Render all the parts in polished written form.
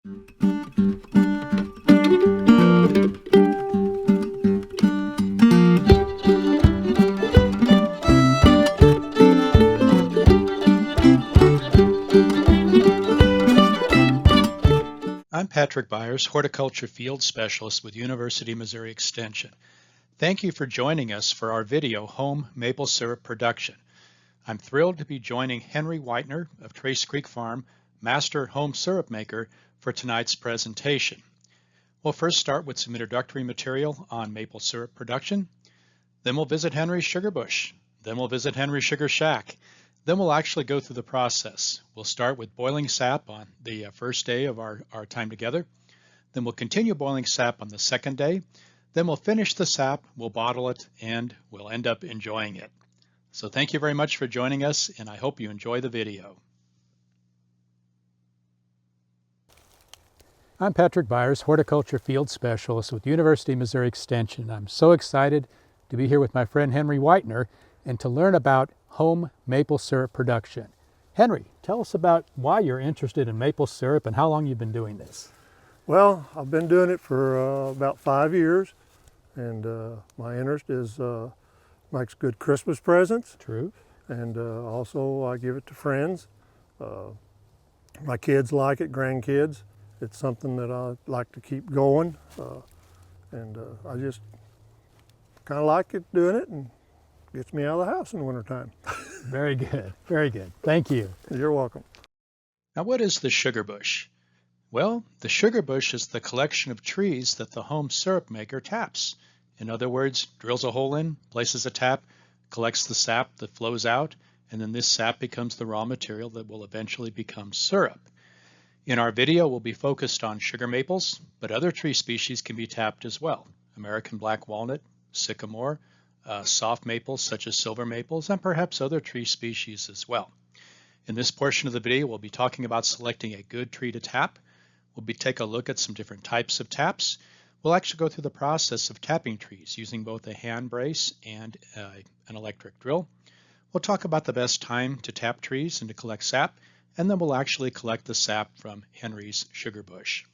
I'm Patrick Byers, Horticulture Field Specialist with University of Missouri Extension. Thank you for joining us for our video, Home Maple Syrup Production. I'm thrilled to be joining Henry Whitener of Trace Creek Farm, Master Home Syrup Maker, for tonight's presentation. We'll first start with some introductory material on maple syrup production. Then we'll visit Henry's sugar bush. Then we'll visit Henry's sugar shack. Then we'll actually go through the process. We'll start with boiling sap on the first day of our time together. Then we'll continue boiling sap on the second day. Then we'll finish the sap, we'll bottle it, and we'll end up enjoying it. So thank you very much for joining us, and I hope you enjoy the video. I'm Patrick Byers, Horticulture Field Specialist with University of Missouri Extension. I'm so excited to be here with my friend Henry Whitener and to learn about home maple syrup production. Henry, tell us about why you're interested in maple syrup and how long you've been doing this. Well, I've been doing it for about 5 years, and my interest is makes good Christmas presents. True. And also I give it to friends. My kids like it, grandkids. It's something that I like to keep going, and I just kind of like it doing it, and gets me out of the house in the wintertime. Very good, very good. Thank you. You're welcome. Now, what is the sugar bush? Well, the sugar bush is the collection of trees that the home syrup maker taps. In other words, drills a hole in, places a tap, collects the sap that flows out, and then this sap becomes the raw material that will eventually become syrup. In our video, we'll be focused on sugar maples, but other tree species can be tapped as well. American black walnut, sycamore, soft maples such as silver maples, and perhaps other tree species as well. In this portion of the video, we'll be talking about selecting a good tree to tap. We'll take a look at some different types of taps. We'll actually go through the process of tapping trees using both a hand brace and an electric drill. We'll talk about the best time to tap trees and to collect sap, and then we'll actually collect the sap from Henry's sugar bush.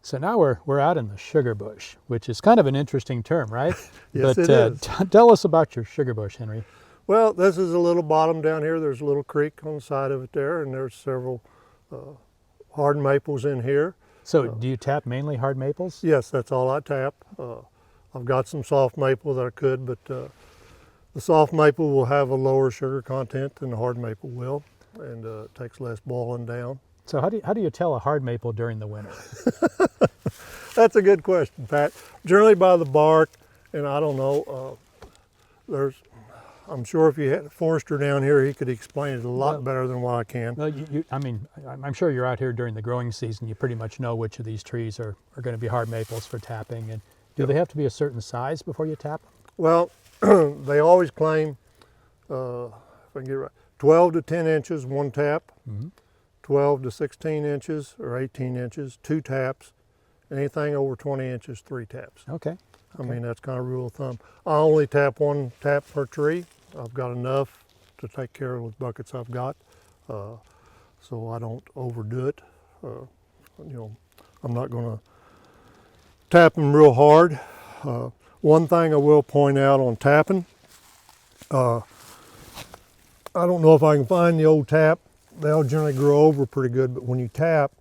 So now we're out in the sugar bush, which is kind of an interesting term, right? Yes, but, it is. Tell us about your sugar bush, Henry. Well, this is a little bottom down here. There's a little creek on the side of it there, and there's several hard maples in here. So do you tap mainly hard maples? Yes, that's all I tap. I've got some soft maple that I could, but the soft maple will have a lower sugar content than the hard maple will, and it takes less boiling down. So how do you tell a hard maple during the winter? That's a good question, Pat. Generally by the bark, and I don't know, I'm sure if you had a forester down here, he could explain it a lot better than what I can. Well, I'm sure you're out here during the growing season. You pretty much know which of these trees are going to be hard maples for tapping. And do they have to be a certain size before you tap them? Well, they always claim, if I can get it right, 12 to 10 inches, one tap. Mm-hmm. 12 to 16 inches or 18 inches, 2 taps. Anything over 20 inches, 3 taps. Okay. I mean, that's kind of rule of thumb. I only tap 1 tap per tree. I've got enough to take care of with buckets I've got, so I don't overdo it. I'm not going to tap them real hard. One thing I will point out on tapping, I don't know if I can find the old tap. They'll generally grow over pretty good, but when you tap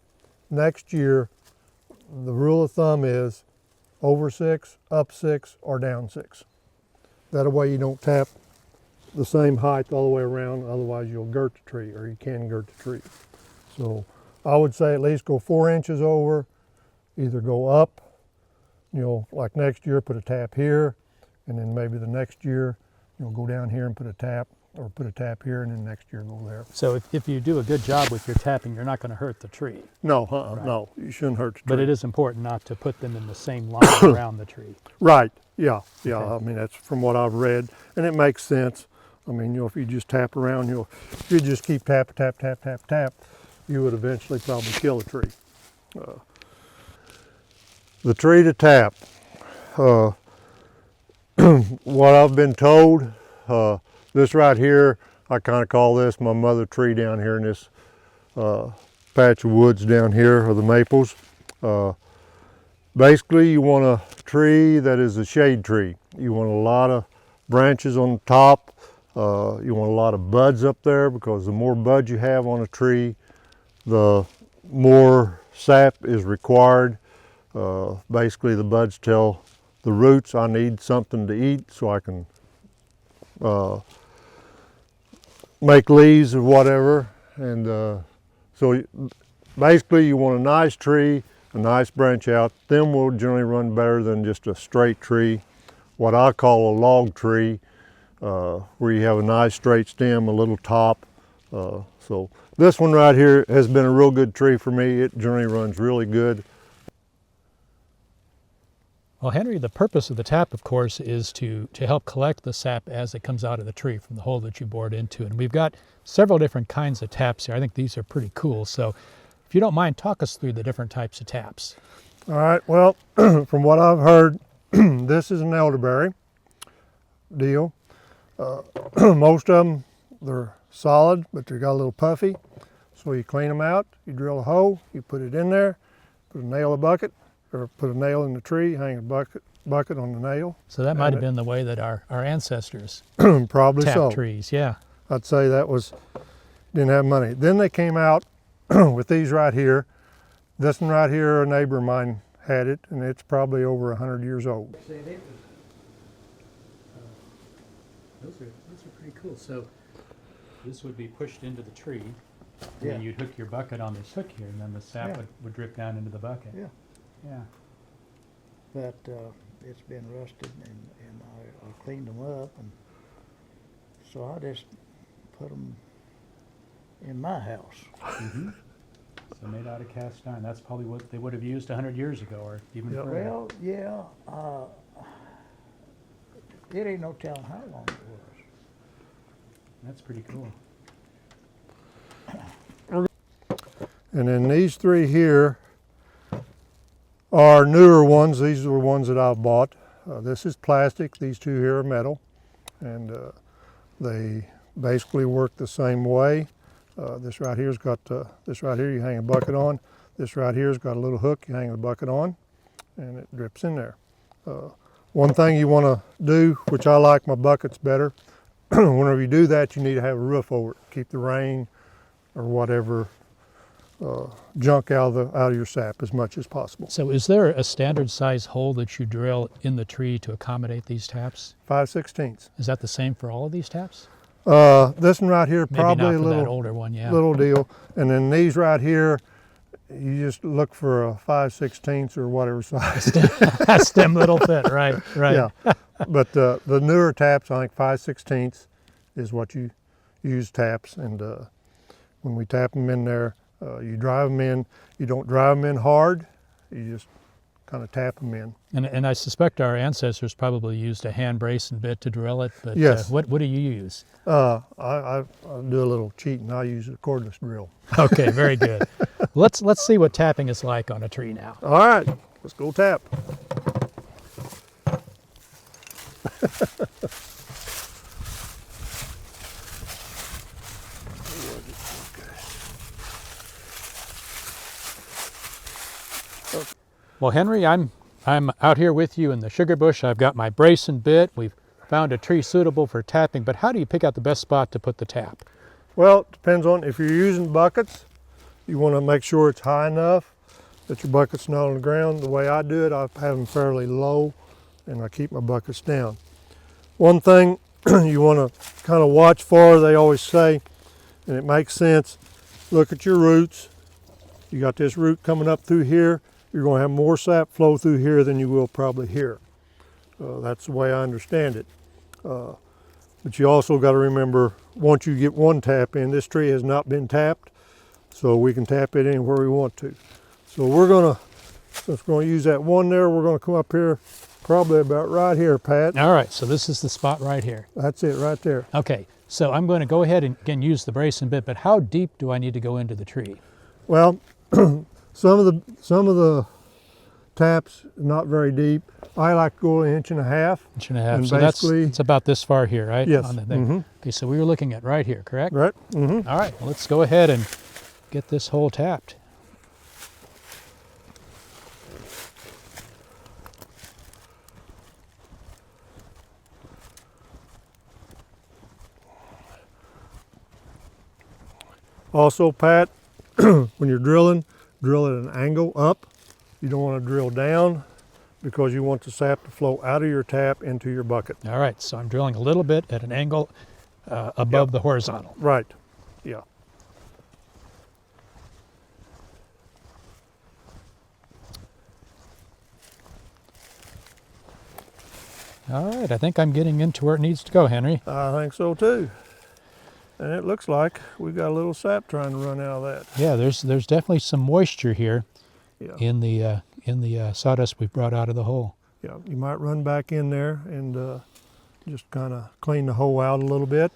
next year, the rule of thumb is over 6, up 6, or down 6. That way you don't tap the same height all the way around, otherwise you'll girt the tree, or you can girt the tree. So I would say at least go 4 inches over, either go up, like next year put a tap here, and then maybe the next year, go down here and put a tap, or put a tap here, and then next year go there. So if you do a good job with your tapping, you're not going to hurt the tree. No, Right. no, you shouldn't hurt the tree. But it is important not to put them in the same line around the tree. Right, yeah. Okay. I mean, that's from what I've read, and it makes sense. I mean, if you just tap around, if you just keep tap, tap, tap, tap, tap, you would eventually probably kill a tree. The tree to tap. What I've been told, this right here, I kind of call this my mother tree down here in this patch of woods down here, of the maples. Basically, you want a tree that is a shade tree. You want a lot of branches on the top. You want a lot of buds up there, because the more buds you have on a tree, the more sap is required. Basically, the buds tell the roots, I need something to eat so I can make leaves or whatever. And so basically, you want a nice tree, a nice branch out. Them will generally run better than just a straight tree, what I call a log tree, where you have a nice straight stem, a little top. So this one right here has been a real good tree for me. It generally runs really good. Well, Henry, the purpose of the tap, of course, is to help collect the sap as it comes out of the tree from the hole that you bored into. And we've got several different kinds of taps here. I think these are pretty cool. So if you don't mind, talk us through the different types of taps. All right, well, from what I've heard, this is an elderberry deal. Most of them, they're solid, but they got a little puffy. So you clean them out, you drill a hole, you put it in there, put a nail in a bucket, or put a nail in the tree, hang a bucket on the nail. So that might have been the way that our ancestors probably tapped so. trees, yeah. I'd say that was, didn't have money. Then they came out with these right here. This one right here, a neighbor of mine had it, and it's probably over 100 years old. Those are pretty cool. So this would be pushed into the tree, and then you'd hook your bucket on this hook here, and then the sap would drip down into the bucket. Yeah. Yeah. But it's been rusted, and I cleaned them up, and so I just put them in my house. Mm-hmm. So made out of cast iron. That's probably what they would have used 100 years ago, or even further. Well, yeah, it ain't no telling how long it was. That's pretty cool. And then these three here are newer ones. These are the ones that I've bought. This is plastic. These two here are metal, and they basically work the same way. This right here's got this right here you hang a bucket on. This right here's got a little hook you hang the bucket on, and it drips in there. One thing you want to do, which I like my buckets better, whenever you do that, you need to have a roof over it. Keep the rain or whatever junk out of your sap as much as possible. So is there a standard size hole that you drill in the tree to accommodate these taps? 5/16. Is that the same for all of these taps? This one right here, Maybe probably not a for little that older one, yeah. little deal. And then these right here, you just look for a 5/16 or whatever size. Stem little fit, right, right. Yeah, but the newer taps, I think 5/16 is what you use taps. And when we tap them in there, you drive them in. You don't drive them in hard. You just kind of tap them in. And I suspect our ancestors probably used a hand brace and bit to drill it. But yes. What do you use? I do a little cheating. I use a cordless drill. Okay, very good. Let's see what tapping is like on a tree now. All right, let's go tap. Well, Henry, I'm out here with you in the sugar bush. I've got my brace and bit. We've found a tree suitable for tapping, but how do you pick out the best spot to put the tap? Well, it depends on if you're using buckets. You want to make sure it's high enough that your bucket's not on the ground. The way I do it, I have them fairly low, and I keep my buckets down. One thing you want to kind of watch for, they always say, and it makes sense, look at your roots. You got this root coming up through here. You're going to have more sap flow through here than you will probably here. That's the way I understand it. But you also got to remember, once you get one tap in, this tree has not been tapped, so we can tap it anywhere we want to. So we're going to use that one there. We're going to come up here, probably about right here, Pat. All right, so this is the spot right here. That's it, right there. Okay, so I'm going to go ahead and again use the brace and bit, but how deep do I need to go into the tree? Well, some of the taps, not very deep. I like to go 1.5 inches. Inch and a half. And So basically, it's about this far here, right? yes. On the thing. Okay, so we were looking at right here, correct? Right. All right, well, let's go ahead and get this hole tapped. Also, Pat, when you're drilling, drill at an angle up. You don't want to drill down because you want the sap to flow out of your tap into your bucket. All right, so I'm drilling a little bit at an angle above the horizontal. Right. Yeah. All right, I think I'm getting into where it needs to go, Henry. I think so too. And it looks like we've got a little sap trying to run out of that. Yeah, there's definitely some moisture here Yeah. in the sawdust we brought out of the hole. Yeah. You might run back in there and just kind of clean the hole out a little bit.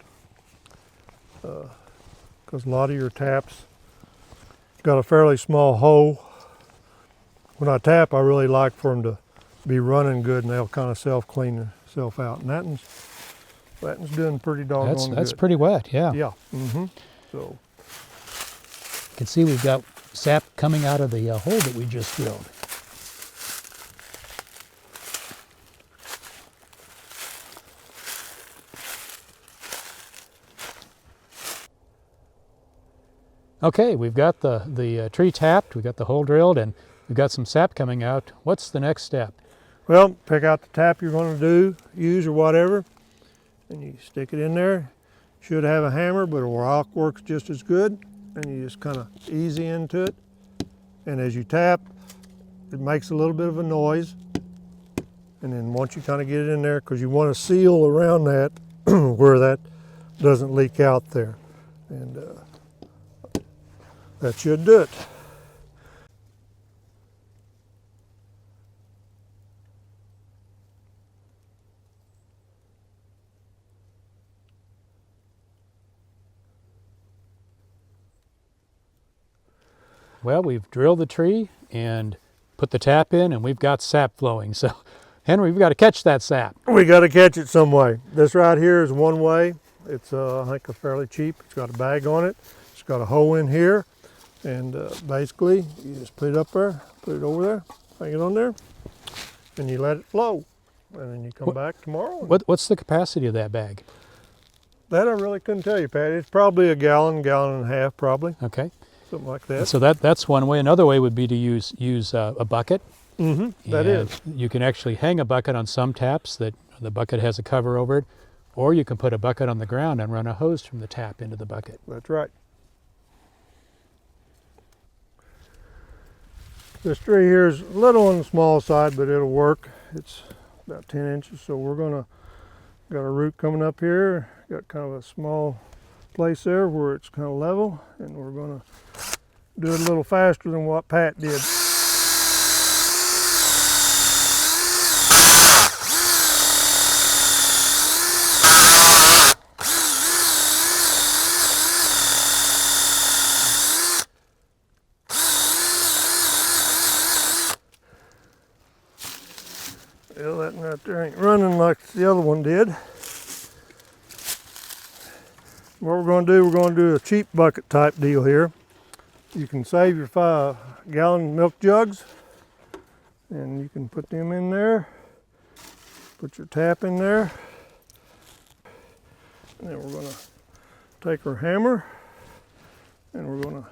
Because a lot of your taps got a fairly small hole. When I tap, I really like for them to be running good, and they'll kind of self-clean themselves out. And that's doing pretty doggone good. That's pretty wet, yeah. Yeah. So You can see we've got sap coming out of the hole that we just drilled. Okay, we've got the tree tapped, we've got the hole drilled, and we've got some sap coming out. What's the next step? well, pick out the tap you're going to use or whatever, and you stick it in there. Should have a hammer, but a rock works just as good. And you just kind of easy into it. And as you tap, it makes a little bit of a noise. And then once you kind of get it in there, because you want to seal around that where that doesn't leak out there. And that should do it. Well, we've drilled the tree and put the tap in, and we've got sap flowing. So, Henry, we've got to catch that sap. We got to catch it some way. This right here is one way. It's I think fairly cheap. It's got a bag on it. It's got a hole in here, and basically you just put it up there, put it over there, hang it on there, and you let it flow. And then you come back tomorrow. What's the capacity of that bag? That I really couldn't tell you, Pat. It's probably a gallon and a half, probably, Okay. something like that. So that's one way. Another way would be to use a bucket. That is. You can actually hang a bucket on some taps that the bucket has a cover over it, or you can put a bucket on the ground and run a hose from the tap into the bucket. That's right. This tree here is a little on the small side, but it'll work. It's about 10 inches, so got a root coming up here, got kind of a small place there where it's kind of level, and we're gonna do it a little faster than what Pat did. Well, that right there ain't running like the other one did. What we're going to do a cheap bucket type deal here. You can save your 5-gallon milk jugs, and you can put them in there. Put your tap in there. And then we're going to take our hammer, and we're going to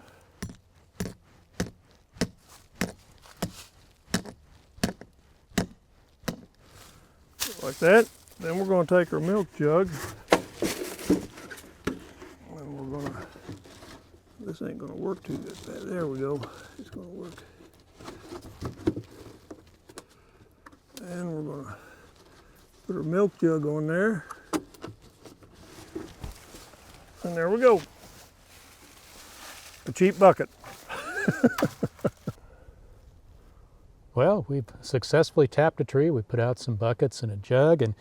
like that. Then we're going to take our milk jug, and we're going to, this ain't going to work too good. There we go. It's going to work. And we're going to put our milk jug on there. And there we go. A cheap bucket. Well, we've successfully tapped a tree. We put out some buckets and a jug. And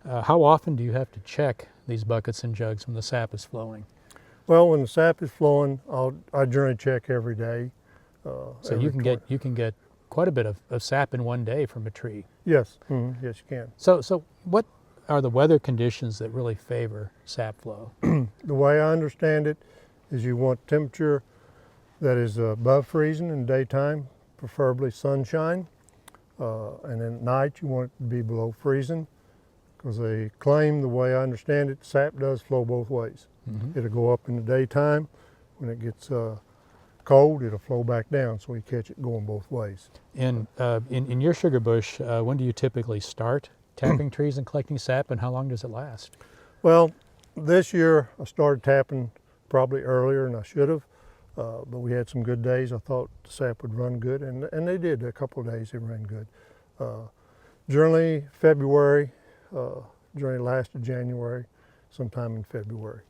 how often do you have to check these buckets and jugs when the sap is flowing? Well, when the sap is flowing, I generally check every day. So you can get quite a bit of sap in one day from a tree. Yes, yes you can. So what are the weather conditions that really favor sap flow? The way I understand it is you want temperature that is above freezing in daytime, preferably sunshine, and then at night you want it to be below freezing, because they claim, the way I understand it, sap does flow both ways. It'll go up in the daytime. When it gets cold, it'll flow back down, so we catch it going both ways. In your sugar bush, when do you typically start tapping trees and collecting sap, and how long does it last? Well, this year I started tapping probably earlier than I should have, but we had some good days. I thought the sap would run good, and they did. A couple of days they ran good. Generally February, generally last of January, sometime in February.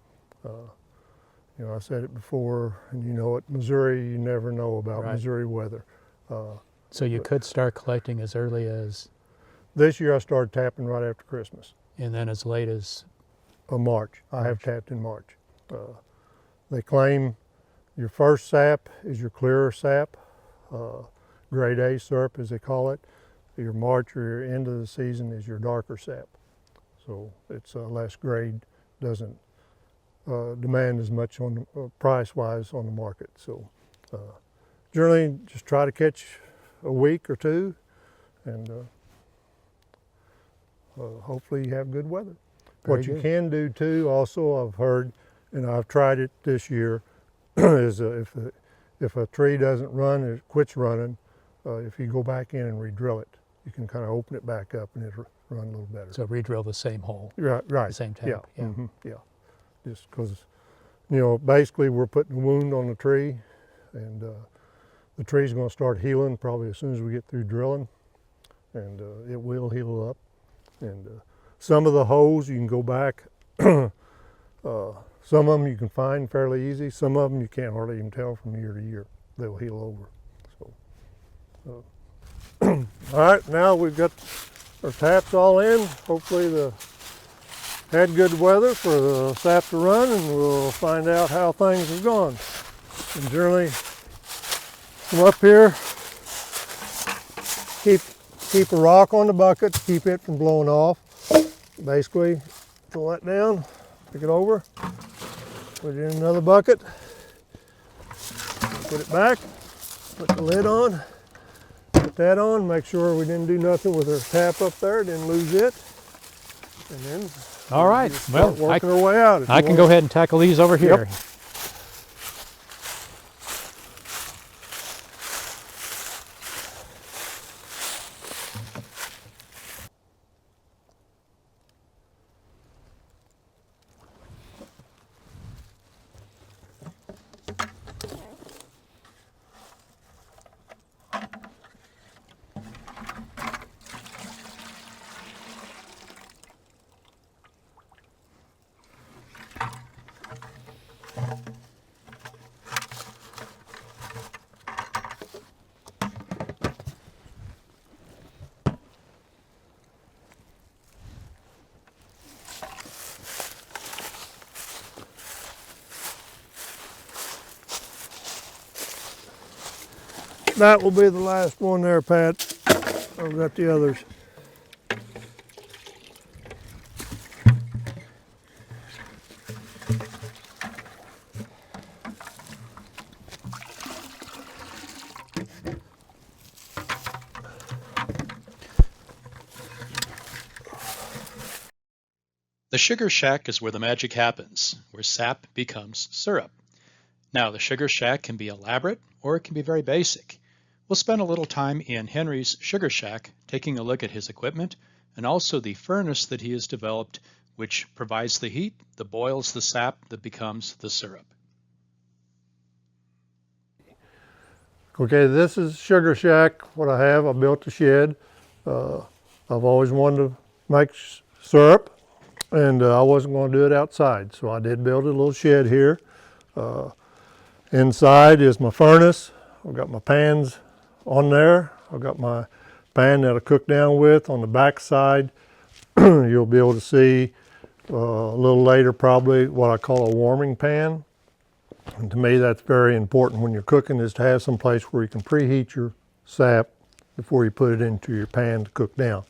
You know, I said it before, and you know it, Missouri, you never know about Right. Missouri weather. So you could start collecting as early as, This year I started tapping right after Christmas, and then as late as, March. I have tapped in March. They claim your first sap is your clearer sap, grade A syrup as they call it. Your March or your end of the season is your darker sap. So it's less grade, doesn't demand as much on price-wise on the market. So generally just try to catch a week or two, and hopefully you have good weather. Very What you good. can do too, also I've heard, and I've tried it this year, is if a tree doesn't run, it quits running, if you go back in and re-drill it, you can kind of open it back up and it'll run a little better. so re-drill the same hole, Right, the same tap? yeah, yeah. Just because, you know, basically we're putting a wound on the tree, and the tree's going to start healing probably as soon as we get through drilling, and it will heal up. And some of the holes you can go back. Some of them you can find fairly easy. Some of them you can't hardly even tell from year to year. They'll heal over. So, all right, now we've got our taps all in. Hopefully had good weather for the sap to run, and we'll find out how things have gone. And generally, come up here, keep a rock on the bucket to keep it from blowing off. Basically, pull that down, pick it over, put it in another bucket, put it back, put the lid on, put that on, make sure we didn't do nothing with our tap up there, didn't lose it, and then All right, well, working our way out. I can go ahead and tackle these over here. Yep. That will be the last one there, Pat. I've got the others. The sugar shack is where the magic happens, where sap becomes syrup. Now, the sugar shack can be elaborate or it can be very basic. We'll spend a little time in Henry's sugar shack taking a look at his equipment and also the furnace that he has developed, which provides the heat that boils the sap that becomes the syrup. Okay, this is Sugar Shack, what I have. I built a shed. I've always wanted to make syrup, and I wasn't going to do it outside, so I did build a little shed here. Inside is my furnace. I've got my pans on there. I've got my pan that I cook down with. On the back side, you'll be able to see a little later probably what I call a warming pan. And to me, that's very important when you're cooking, is to have some place where you can preheat your sap before you put it into your pan to cook down.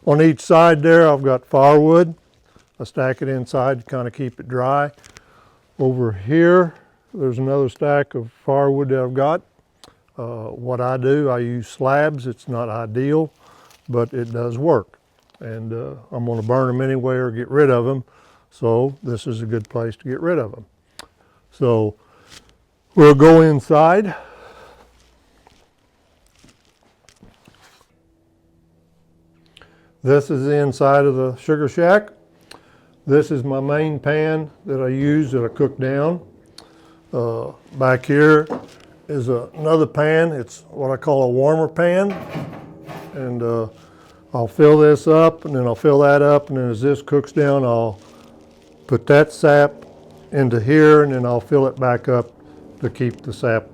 On each side there, I've got firewood. I stack it inside to kind of keep it dry. Over here, there's another stack of firewood that I've got. What I do, I use slabs. It's not ideal, but it does work. And I'm going to burn them anyway or get rid of them. So this is a good place to get rid of them. So we'll go inside. This is the inside of the sugar shack. This is my main pan that I use that I cook down. Back here is another pan. It's what I call a warmer pan. And I'll fill this up, and then I'll fill that up, and then as this cooks down, I'll put that sap into here, and then I'll fill it back up to keep the sap,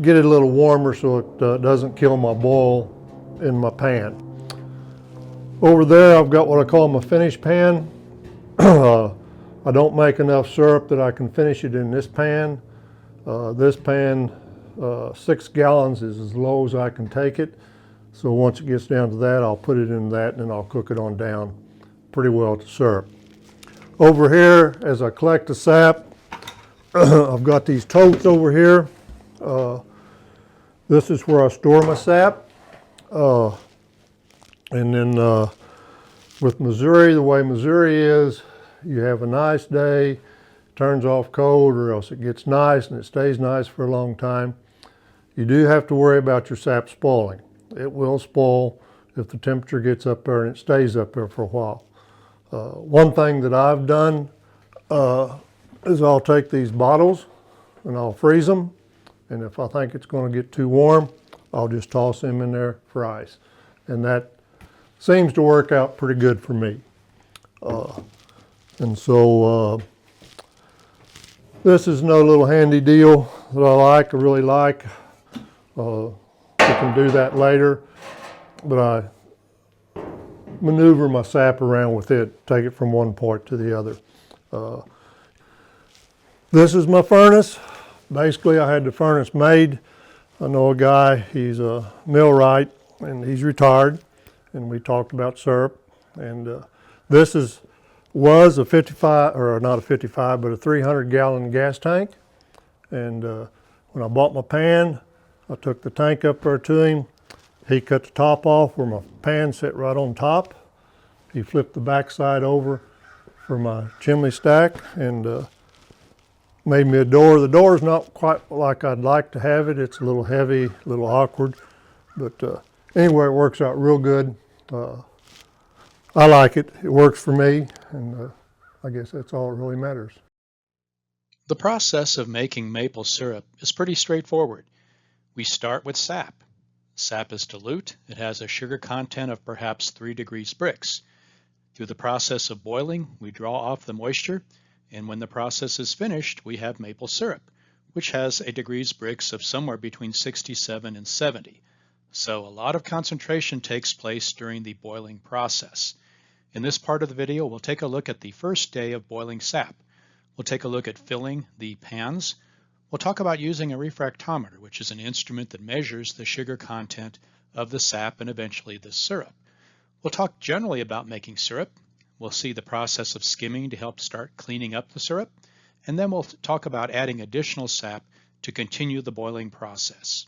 get it a little warmer so it doesn't kill my boil in my pan. Over there, I've got what I call my finish pan. I don't make enough syrup that I can finish it in this pan. This pan, 6 gallons is as low as I can take it. So once it gets down to that, I'll put it in that and then I'll cook it on down pretty well to syrup. Over here, as I collect the sap, I've got these totes over here. This is where I store my sap. And then with Missouri, the way Missouri is, you have a nice day, turns off cold, or else it gets nice and it stays nice for a long time. You do have to worry about your sap spoiling. It will spoil if the temperature gets up there and it stays up there for a while. One thing that I've done is I'll take these bottles and I'll freeze them. And if I think it's going to get too warm, I'll just toss them in there for ice. And that seems to work out pretty good for me. And so this is another little handy deal that I really like. We can do that later, but I maneuver my sap around with it, take it from one part to the other. This is my furnace. Basically, I had the furnace made. I know a guy, he's a millwright, and he's retired, and we talked about syrup. And this was a 55, or not a 55, but a 300-gallon gas tank. And when I bought my pan, I took the tank up there to him. He cut the top off where my pan sit right on top. He flipped the back side over for my chimney stack and made me a door. The door's not quite like I'd like to have it. It's a little heavy, a little awkward. But anyway, it works out real good. I like it. It works for me, and I guess that's all that really matters. The process of making maple syrup is pretty straightforward. We start with sap. Sap is dilute. It has a sugar content of perhaps 3 degrees Brix. Through the process of boiling, we draw off the moisture, and when the process is finished, we have maple syrup, which has a degrees Brix of somewhere between 67 and 70. So a lot of concentration takes place during the boiling process. In this part of the video, we'll take a look at the first day of boiling sap. We'll take a look at filling the pans. We'll talk about using a refractometer, which is an instrument that measures the sugar content of the sap and eventually the syrup. We'll talk generally about making syrup. We'll see the process of skimming to help start cleaning up the syrup. And then we'll talk about adding additional sap to continue the boiling process.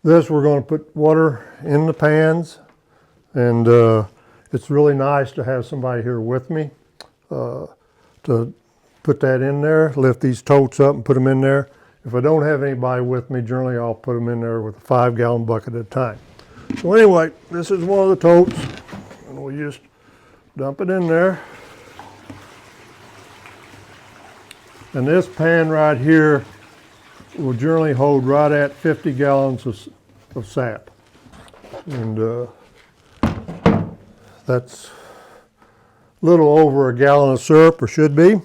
This, we're going to put water in the pans, and it's really nice to have somebody here with me to put that in there, lift these totes up and put them in there. If I don't have anybody with me, generally I'll put them in there with a 5-gallon bucket at a time. So anyway, this is one of the totes, and we just dump it in there. And this pan right here will generally hold right at 50 gallons of sap. And that's a little over a gallon of syrup, or should be.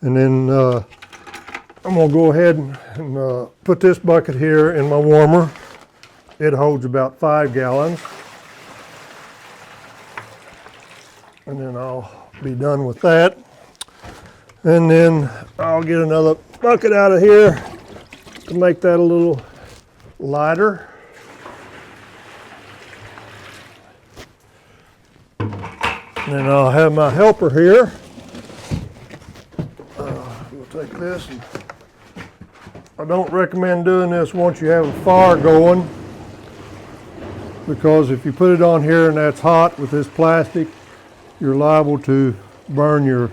And then I'm going to go ahead and put this bucket here in my warmer. It holds about 5 gallons. And then I'll be done with that. And then I'll get another bucket out of here to make that a little lighter. And then I'll have my helper here. We'll take this, and I don't recommend doing this once you have a fire going, because if you put it on here and that's hot with this plastic, you're liable to burn your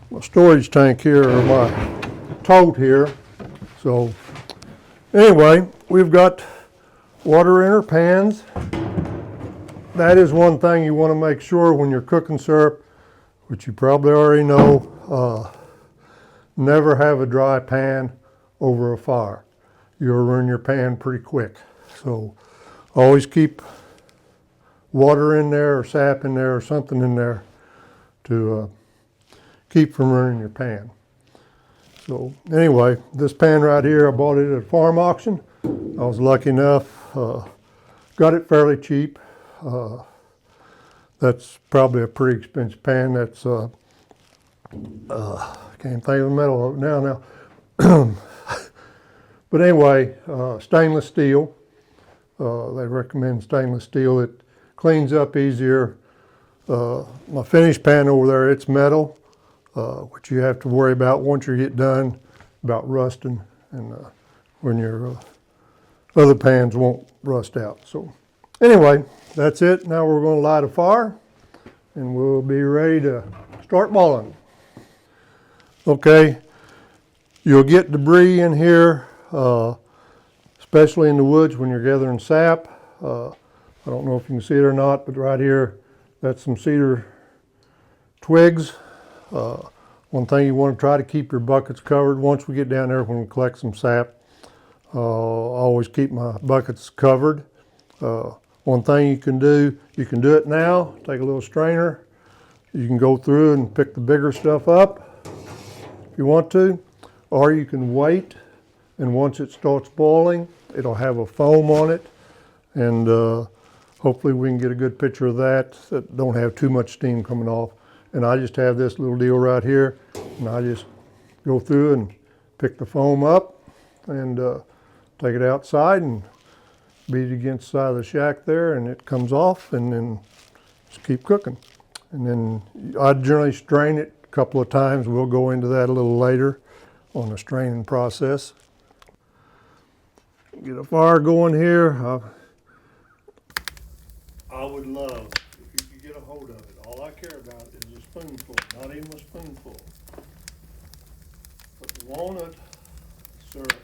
my storage tank here, or my tote here. So anyway, we've got water in our pans. That is one thing you want to make sure when you're cooking syrup, which you probably already know, never have a dry pan over a fire. You'll ruin your pan pretty quick. So always keep water in there or sap in there or something in there to keep from ruining your pan. So anyway, this pan right here, I bought it at a farm auction. I was lucky enough, got it fairly cheap. That's probably a pretty expensive pan. That's, can't think of the metal of it now. But anyway, stainless steel. They recommend stainless steel. It cleans up easier. My finished pan over there, it's metal, which you have to worry about once you get done, about rusting, and when your other pans won't rust out. So anyway, that's it. Now we're going to light a fire, and we'll be ready to start boiling. Okay, you'll get debris in here, especially in the woods when you're gathering sap. I don't know if you can see it or not, but right here, that's some cedar twigs. One thing you want to try to keep your buckets covered. Once we get down there, when we collect some sap, I always keep my buckets covered. One thing you can do it now, take a little strainer. You can go through and pick the bigger stuff up if you want to, or you can wait, and once it starts boiling, it'll have a foam on it, and hopefully we can get a good picture of that don't have too much steam coming off. And I just have this little deal right here, and I just go through and pick the foam up and take it outside and beat it against the side of the shack there, and it comes off, and then just keep cooking. And then I generally strain it a couple of times. We'll go into that a little later on the straining process. Get a fire going here. I would love if you could get a hold of it. All I care about is a spoonful, not even a spoonful. But the walnut syrup.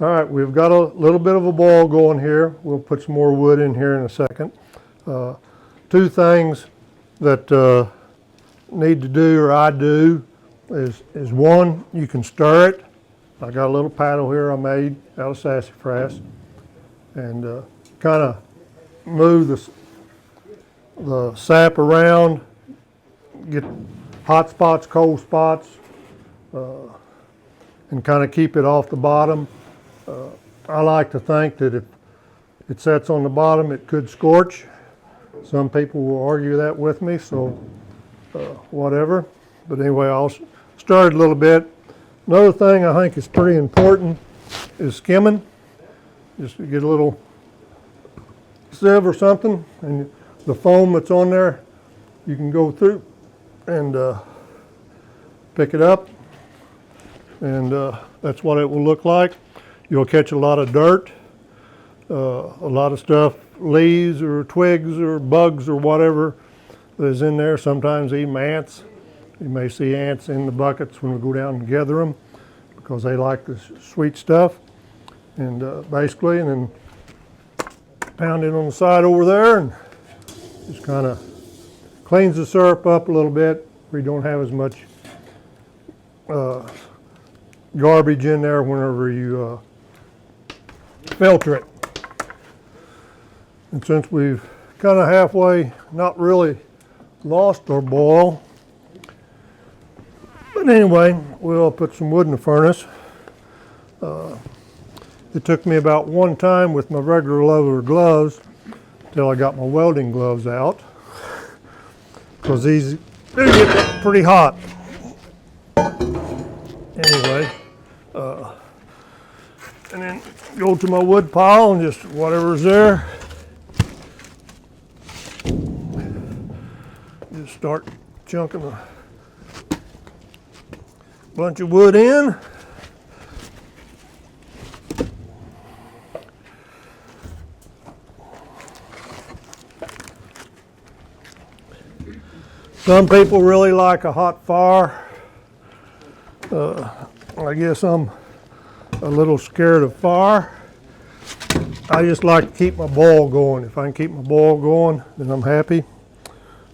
All right, we've got a little bit of a boil going here. We'll put some more wood in here in a second. Two things that need to do, or I do, is one, you can stir it. I got a little paddle here I made out of sassafras, and kind of move the sap around, get hot spots, cold spots, and kind of keep it off the bottom. I like to think that if it sets on the bottom, it could scorch. Some people will argue that with me, so whatever. But anyway, I'll stir it a little bit. Another thing I think is pretty important is skimming. Just to get a little sieve or something, and the foam that's on there, you can go through and pick it up, and that's what it will look like. You'll catch a lot of dirt, a lot of stuff, leaves or twigs or bugs or whatever that is in there, sometimes even ants. You may see ants in the buckets when we go down and gather them because they like the sweet stuff. And basically, and then pound it on the side over there, and just kind of cleans the syrup up a little bit. We don't have as much garbage in there whenever you filter it. And since we've kind of halfway not really lost our boil, but anyway, we'll put some wood in the furnace. It took me about one time with my regular leather gloves till I got my welding gloves out, because these do get pretty hot. Anyway, and then go to my wood pile and just whatever's there, just start chunking a bunch of wood in. Some people really like a hot fire. I guess I'm a little scared of fire. I just like to keep my boil going. If I can keep my boil going, then I'm happy.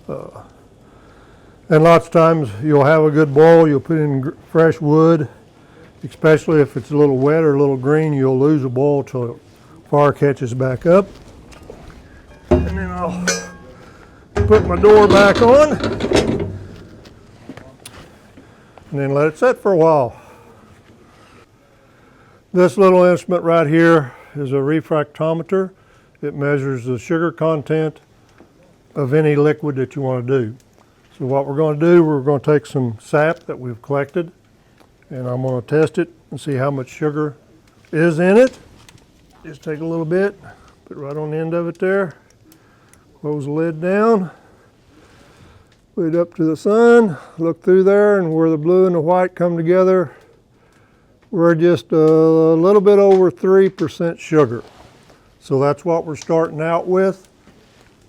And lots of times you'll have a good boil, you'll put in fresh wood, especially if it's a little wet or a little green, you'll lose a boil till the fire catches back up. And then I'll put my door back on and then let it set for a while. This little instrument right here is a refractometer. It measures the sugar content of any liquid that you want to do. So what we're going to do, we're going to take some sap that we've collected, and I'm going to test it and see how much sugar is in it. Just take a little bit, put it right on the end of it there. Close the lid down, put it up to the sun, look through there, and where the blue and the white come together, we're just a little bit over 3% sugar. So that's what we're starting out with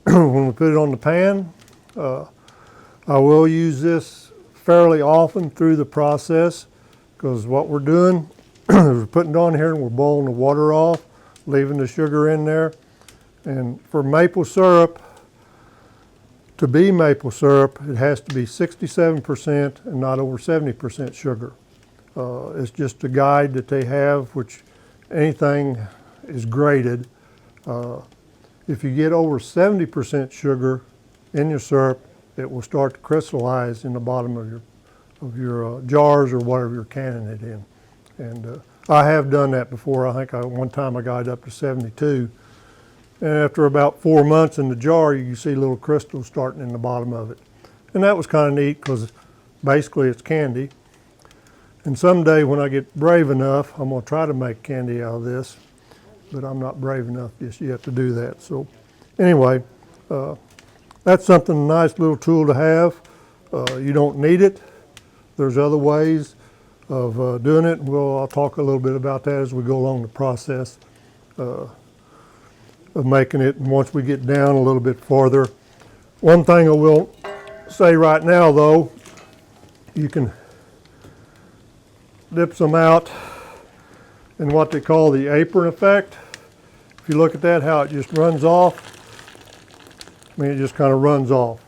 when we put it on the pan. I will use this fairly often through the process, because what we're doing is we're putting it on here and we're boiling the water off, leaving the sugar in there. And for maple syrup, to be maple syrup, it has to be 67% and not over 70% sugar. It's just a guide that they have, which anything is graded. If you get over 70% sugar in your syrup, it will start to crystallize in the bottom of your jars or whatever you're canning it in. And I have done that before. I think one time I got it up to 72. And after about 4 months in the jar, you can see little crystals starting in the bottom of it. And that was kind of neat, because basically it's candy. And someday when I get brave enough, I'm going to try to make candy out of this, but I'm not brave enough just yet to do that. So anyway, that's something, a nice little tool to have. You don't need it. There's other ways of doing it. I'll talk a little bit about that as we go along the process of making it. And once we get down a little bit farther, one thing I will say right now though, you can dip some out in what they call the apron effect. If you look at that, how it just runs off, I mean, it just kind of runs off.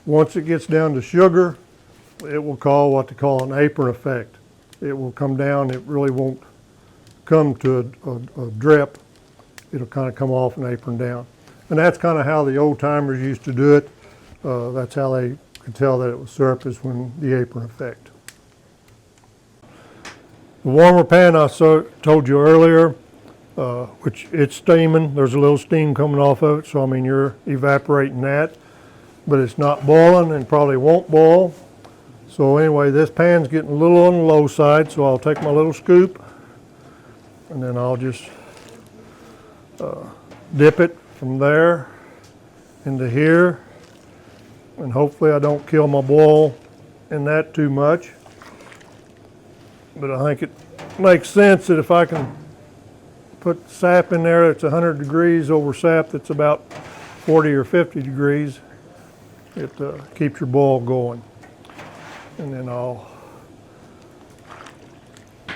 Once it gets down to sugar, it will call what they call an apron effect. It will come down, it really won't come to a drip. It'll kind of come off and apron down. And that's kind of how the old timers used to do it. That's how they could tell that it was syrup, is when the apron effect. The warmer pan I told you earlier, which it's steaming. There's a little steam coming off of it, so I mean you're evaporating that, but it's not boiling and probably won't boil. So anyway, this pan's getting a little on the low side, so I'll take my little scoop and then I'll just dip it from there into here, and hopefully I don't kill my boil in that too much. But I think it makes sense that if I can put sap in there that's 100 degrees over sap that's about 40 or 50 degrees, it keeps your boil going. And then I'll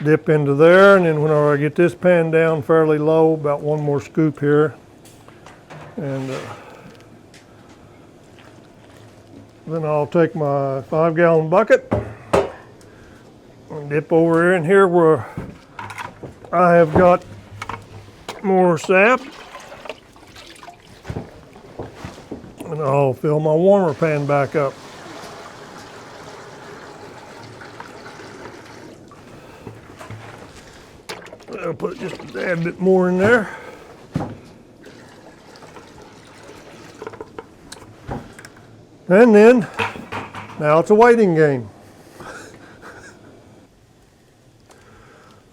dip into there, and then whenever I get this pan down fairly low, about one more scoop here, and then I'll take my 5-gallon bucket and Dip over in here where I have got more sap. And I'll fill my warmer pan back up. I'll put just a tad bit more in there. And then, now it's a waiting game.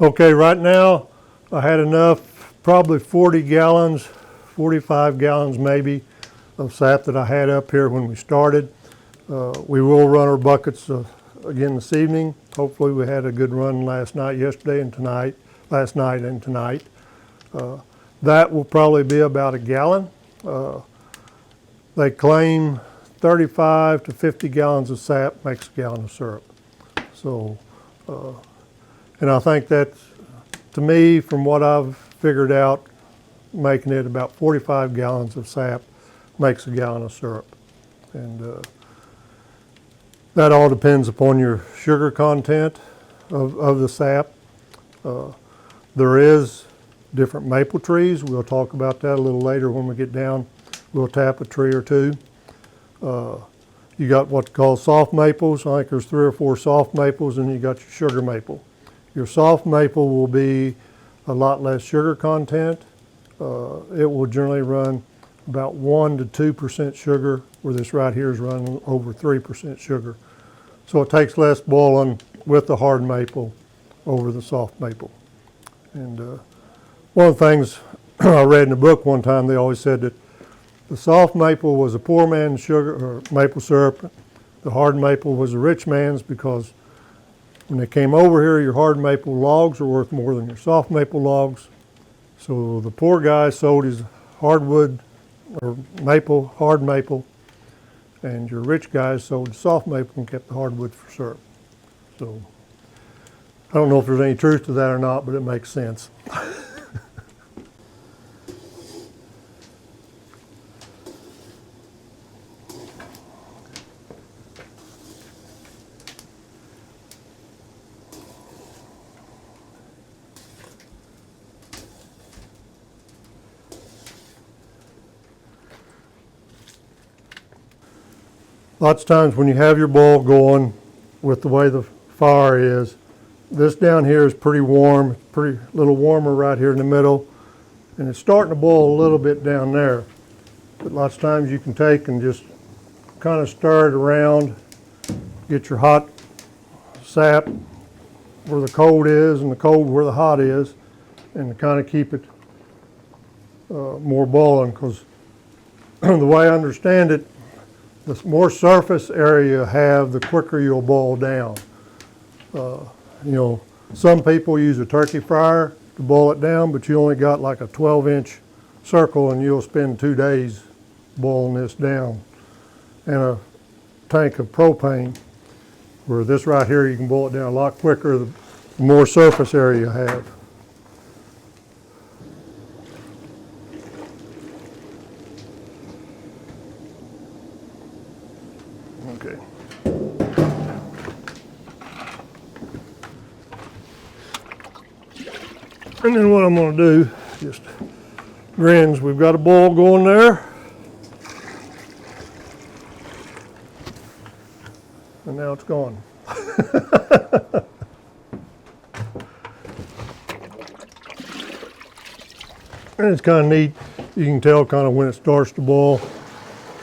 Okay, right now I had enough, probably 40 gallons, 45 gallons maybe, of sap that I had up here when we started. We will run our buckets again this evening. Hopefully we had a good run last night, yesterday and tonight, last night and tonight. That will probably be about a gallon. They claim 35 to 50 gallons of sap makes a gallon of syrup. So, and I think that's, to me, from what I've figured out, making it about 45 gallons of sap makes a gallon of syrup. And that all depends upon your sugar content of the sap. There is different maple trees. We'll talk about that a little later when we get down. We'll tap a tree or two. You got what's called soft maples. I think there's 3 or 4 soft maples, and you got your sugar maple. Your soft maple will be a lot less sugar content. It will generally run about 1 to 2% sugar, where this right here is running over 3% sugar. So it takes less boiling with the hard maple over the soft maple. And one of the things I read in a book one time, they always said that the soft maple was a poor man's sugar or maple syrup. The hard maple was a rich man's, because when they came over here, your hard maple logs are worth more than your soft maple logs. So the poor guy sold his hardwood or maple, hard maple, and your rich guys sold the soft maple and kept the hardwood for syrup. So I don't know if there's any truth to that or not, but it makes sense. Lots of times when you have your boil going with the way the fire is, this down here is pretty warm, pretty little warmer right here in the middle, and it's starting to boil a little bit down there. But lots of times you can take and just kind of stir it around, get your hot sap where the cold is and the cold where the hot is, and to kind of keep it more boiling, because the way I understand it, the more surface area you have, the quicker you'll boil down. You know, some people use a turkey fryer to boil it down, but you only got like a 12-inch circle, and you'll spend 2 days boiling this down. And a tank of propane, where this right here, you can boil it down a lot quicker the more surface area you have. Okay. And then what I'm going to do, just grins, we've got a boil going there. And now it's gone. And it's kind of neat. You can tell kind of when it starts to boil.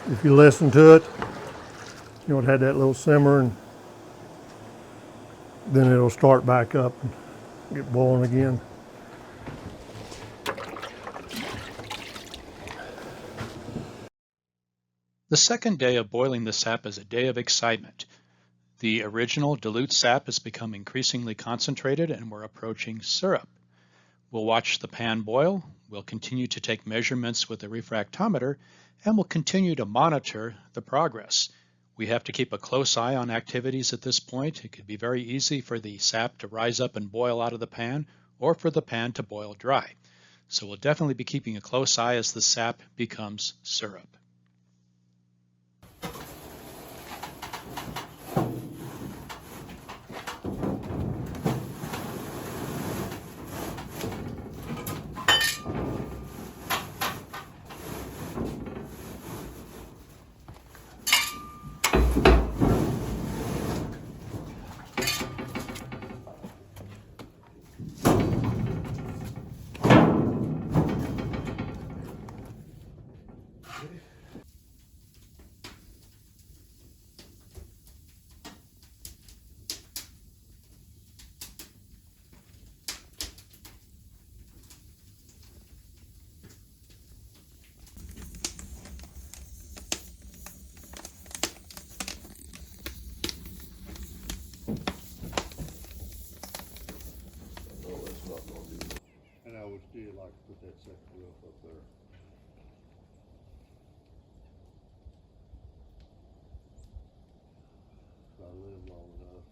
If you listen to it, you know, it had that little simmer, and then it'll start back up and get boiling again. The second day of boiling the sap is a day of excitement. The original dilute sap has become increasingly concentrated, and we're approaching syrup. We'll watch the pan boil, we'll continue to take measurements with the refractometer, and we'll continue to monitor the progress. We have to keep a close eye on activities at this point. It could be very easy for the sap to rise up and boil out of the pan, or for the pan to boil dry. So we'll definitely be keeping a close eye as the sap becomes syrup. Put that second roof up there. If I live long enough,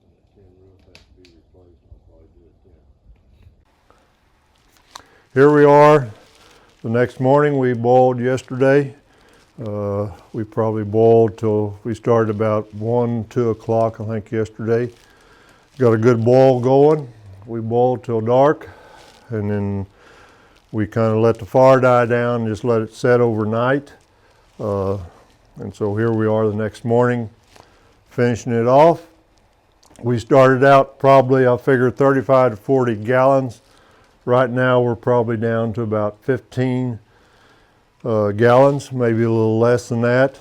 and that tin roof has to be replaced, I'll probably do it then. Here we are. The next morning we boiled yesterday. We probably boiled till we started about 1, 2 o'clock, I think, yesterday. Got a good boil going. We boiled till dark, and then we kind of let the fire die down and just let it set overnight. And so here we are the next morning, finishing it off. We started out probably, I figured, 35 to 40 gallons. Right now we're probably down to about 15 gallons, maybe a little less than that.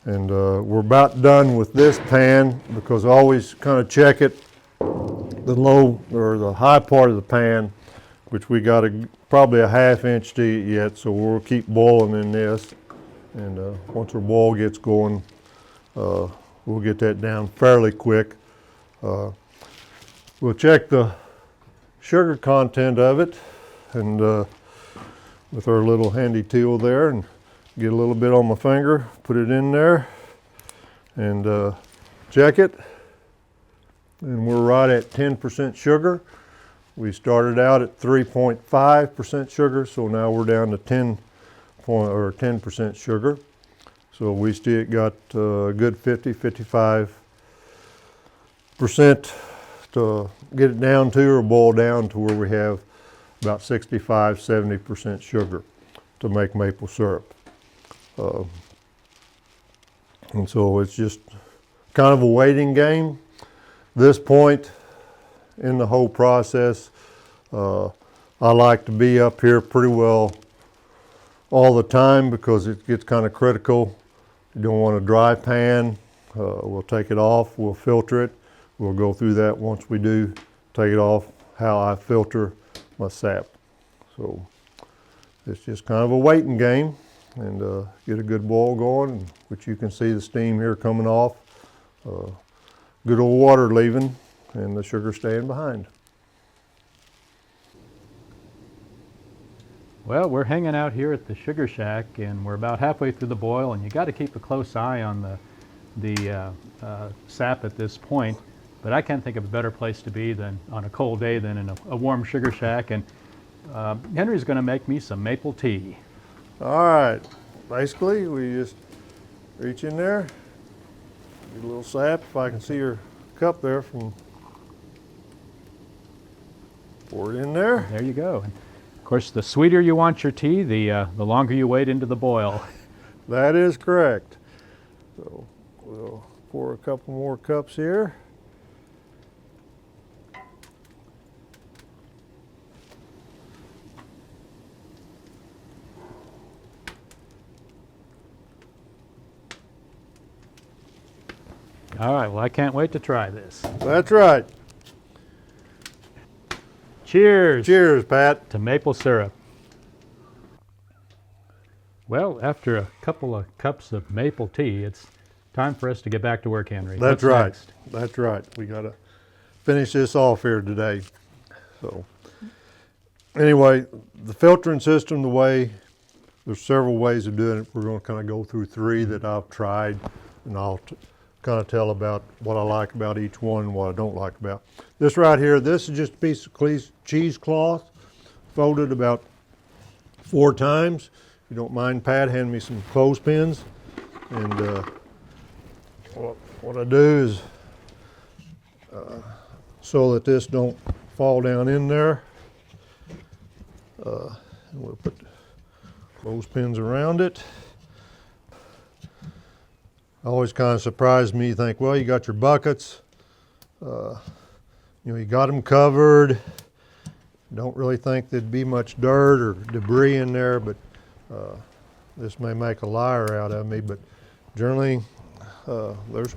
And we're about done with this pan, because I always kind of check it, the low or the high part of the pan, which we got probably a ½ inch to it yet, so we'll keep boiling in this. And once our boil gets going, we'll get that down fairly quick. We'll check the sugar content of it, and with our little handy tool there, and get a little bit on my finger, put it in there, and check it. And we're right at 10% sugar. We started out at 3.5% sugar, so now we're down to 10% sugar. So we still got a good 55% to get it down to, or boil down to, where we have about 65–70% sugar to make maple syrup. And so it's just kind of a waiting game. This point in the whole process, I like to be up here pretty well all the time, because it gets kind of critical. You don't want a dry pan. We'll take it off, we'll filter it. We'll go through that once we do take it off, how I filter my sap. So it's just kind of a waiting game, and get a good boil going, which you can see the steam here coming off. Good old water leaving, and the sugar staying behind. Well, we're hanging out here at the sugar shack, and we're about halfway through the boil, and you got to keep a close eye on the sap at this point. But I can't think of a better place to be than on a cold day than in a warm sugar shack. And Henry's going to make me some maple tea. All right, basically we just reach in there, get a little sap. If I can see your cup there, from pour it in there. There you go. And of course, the sweeter you want your tea, the longer you wait into the boil. That is correct. So we'll pour a couple more cups here. All right, well, I can't wait to try this. That's right. Cheers. Cheers, Pat. To maple syrup. Well, after a couple of cups of maple tea, it's time for us to get back to work, Henry. That's What's right. next? That's right. We got to finish this off here today. So anyway, the filtering system, there's several ways of doing it. We're going to kind of go through 3 that I've tried, and I'll kind of tell about what I like about each one and what I don't like about. This right here, this is just a piece of cheesecloth, folded about 4 times. If you don't mind, Pat, hand me some clothespins. And what I do is, so that this don't fall down in there, and we'll put clothespins around it. Always kind of surprised me. You think, well, you got your buckets, you got them covered. Don't really think there'd be much dirt or debris in there, but this may make a liar out of me. But generally, there's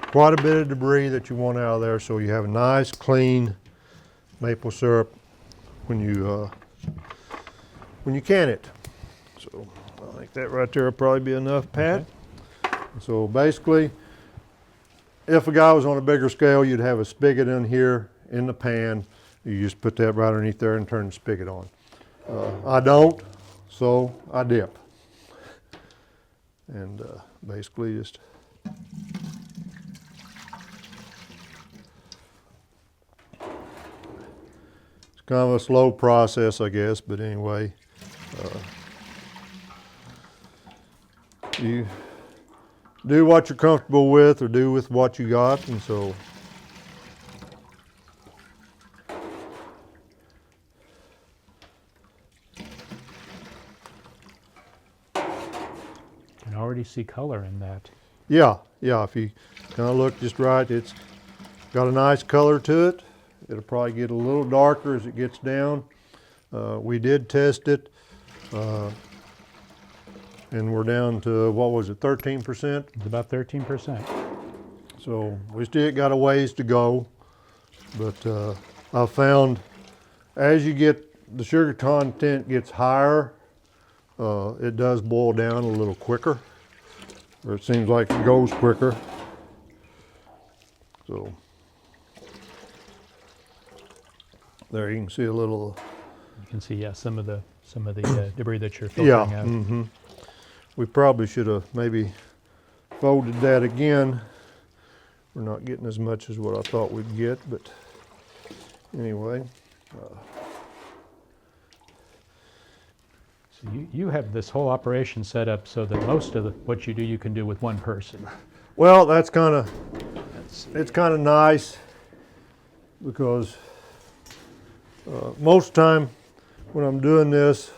quite a bit of debris that you want out of there, so you have a nice, clean maple syrup when you can it. So I think that right there will probably be enough, Pat. Okay. So basically, if a guy was on a bigger scale, you'd have a spigot in here in the pan, You just put that right underneath there and turn the spigot on. I don't, so I dip. And basically just it's kind of a slow process, I guess, but anyway, you do what you're comfortable with or do with what you got, and so You can already see color in that. yeah, if you kind of look just right, it's got a nice color to it. It'll probably get a little darker as it gets down. We did test it, and we're down to, what was it, 13%? It's about 13%. So we still got a ways to go, but I found as you get, the sugar content gets higher, it does boil down a little quicker, or it seems like it goes quicker. So there you can see a little. You can see, yeah, some of the debris that you're filtering out. Mm-hmm. We probably should have maybe folded that again. We're not getting as much as what I thought we'd get, but anyway. So you have this whole operation set up so that most of what you do, you can do with one person. Well, that's kind of, it's kind of nice because most of the time when I'm doing this,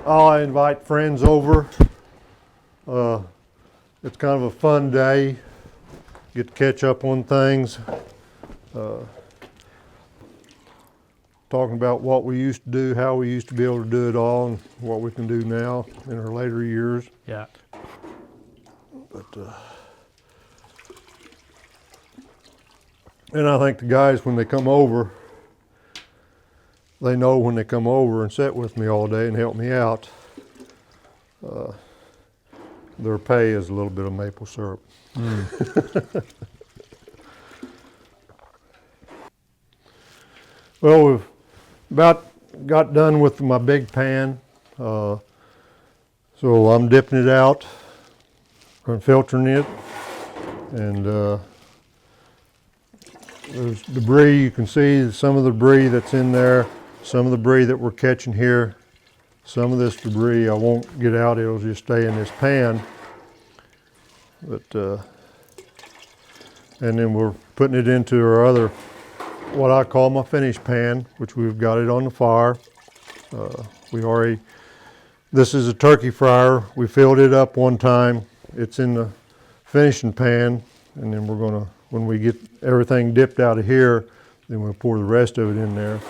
I invite friends over. It's kind of a fun day, get to catch up on things, talking about what we used to do, how we used to be able to do it all, and what we can do now in our later years. Yeah. But and I think the guys, when they come over, they know when they come over and sit with me all day and help me out, their pay is a little bit of maple syrup. Well, we've about got done with my big pan, so I'm dipping it out and filtering it, and there's debris. You can see some of the debris that's in there, some of the debris that we're catching here. Some of this debris I won't get out, it'll just stay in this pan. But and then we're putting it into our other, what I call my finish pan, which we've got it on the fire. This is a turkey fryer. We filled it up one time. It's in the finishing pan, and then we're gonna, when we get everything dipped out of here, then we'll pour the rest of it in there.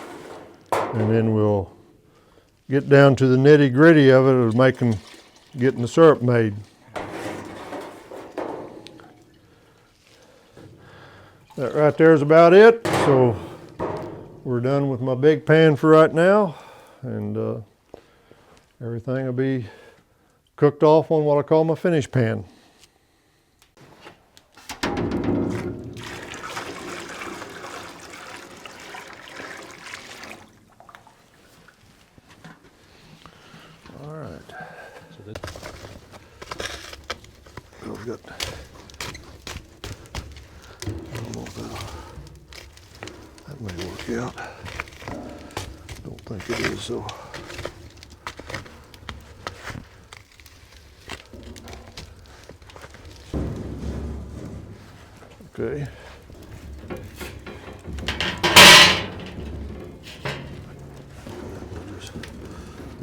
And then we'll get down to the nitty gritty of it, of getting the syrup made. That right there is about it. So we're done with my big pan for right now, and everything will be cooked off on what I call my finish pan. All right. So that, We've got, I don't know if that may work out. Don't think it is, so. Okay.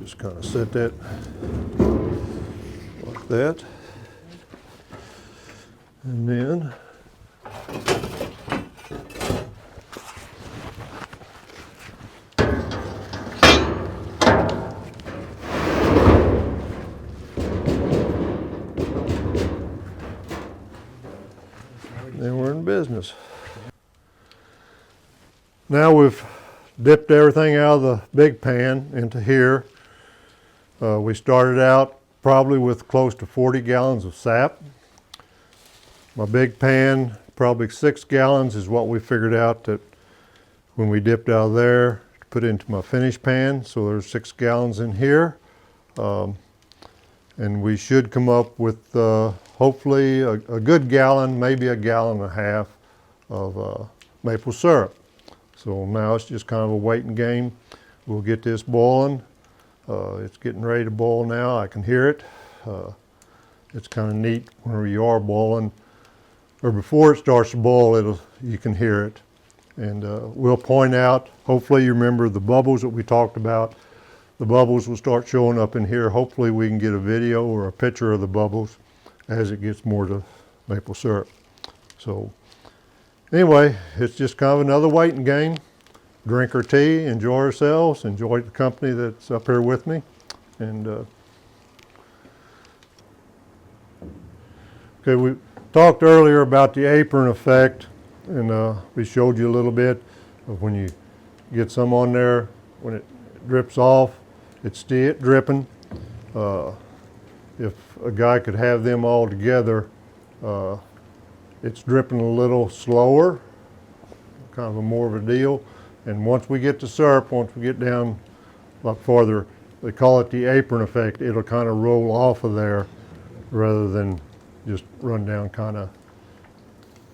Just kind of set that like that. And then we're in business. Now we've dipped everything out of the big pan into here. We started out probably with close to 40 gallons of sap. My big pan probably 6 gallons is what we figured out that when we dipped out of there to put into my finish pan. So there's 6 gallons in here. And we should come up with hopefully a good gallon, maybe a gallon and a half of maple syrup. So now it's just kind of a waiting game. We'll get this boiling. It's getting ready to boil now. I can hear it. It's kind of neat whenever you are boiling, or before it starts to boil, you can hear it. And we'll point out, hopefully you remember the bubbles that we talked about. The bubbles will start showing up in here. Hopefully we can get a video or a picture of the bubbles as it gets more to maple syrup. So anyway, it's just kind of another waiting game. Drink our tea, enjoy ourselves, enjoy the company that's up here with me. And okay, we talked earlier about the apron effect, and we showed you a little bit of when you get some on there, when it drips off, it's still dripping. If a guy could have them all together, it's dripping a little slower, kind of a more of a deal. And once we get to syrup, once we get down a lot farther, they call it the apron effect. It'll kind of roll off of there rather than just run down kind of,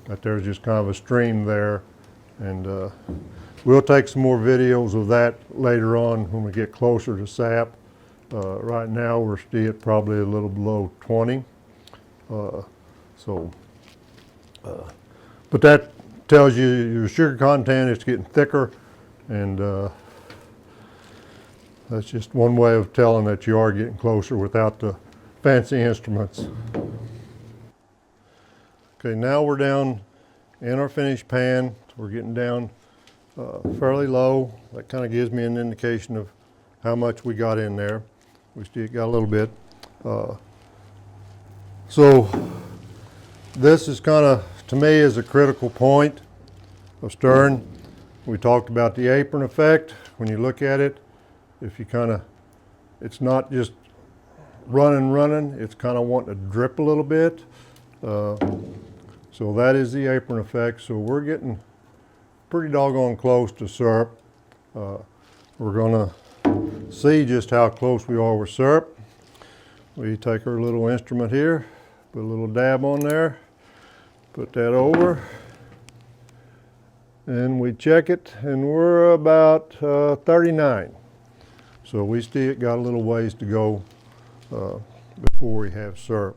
that there's just kind of a stream there. And we'll take some more videos of that later on when we get closer to sap. Right now we're still at probably a little below 20. But that tells you your sugar content is getting thicker, and that's just one way of telling that you are getting closer without the fancy instruments. Okay, now we're down in our finished pan. We're getting down fairly low. That kind of gives me an indication of how much we got in there. We still got a little bit. So this is kind of, to me, is a critical point of stirring. We talked about the apron effect. When you look at it, if you kind of, it's not just running, it's kind of wanting to drip a little bit. So that is the apron effect. So we're getting pretty doggone close to syrup. We're gonna see just how close we are with syrup. We take our little instrument here, put a little dab on there, put that over, and we check it, and we're about 39. So we still got a little ways to go before we have syrup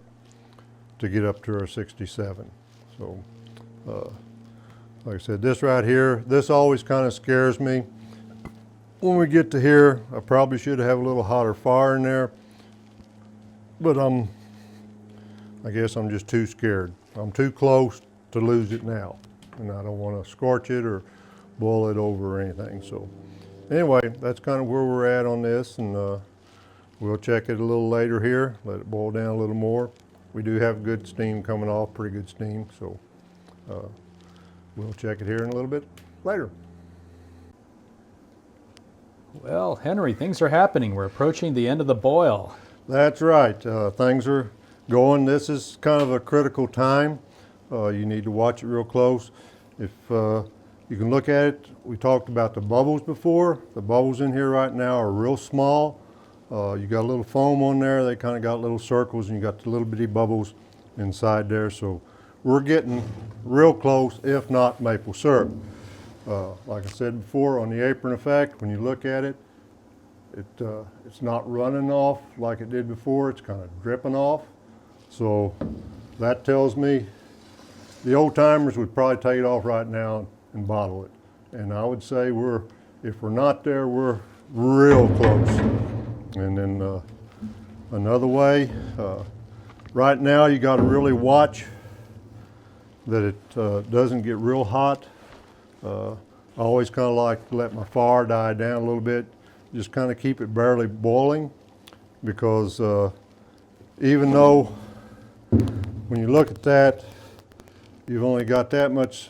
to get up to our 67. So like I said, this right here, this always kind of scares me. When we get to here, I probably should have a little hotter fire in there, but I guess I'm just too scared. I'm too close to lose it now, and I don't want to scorch it or boil it over or anything. So anyway, that's kind of where we're at on this, and we'll check it a little later here, let it boil down a little more. We do have good steam coming off, pretty good steam, so we'll check it here in a little bit later. Well, Henry, things are happening. We're approaching the end of the boil. That's right. Things are going. This is kind of a critical time. You need to watch it real close. If you can look at it, we talked about the bubbles before. The bubbles in here right now are real small. You got a little foam on there. They kind of got little circles, and you got the little bitty bubbles inside there. So we're getting real close, if not maple syrup. Like I said before, on the apron effect, when you look at it, it's not running off like it did before. It's kind of dripping off. So that tells me the old timers would probably take it off right now and bottle it. And I would say if we're not there, we're real close. And then another way, right now you got to really watch that it doesn't get real hot. I always kind of like to let my fire die down a little bit, just kind of keep it barely boiling, because even though when you look at that, you've only got that much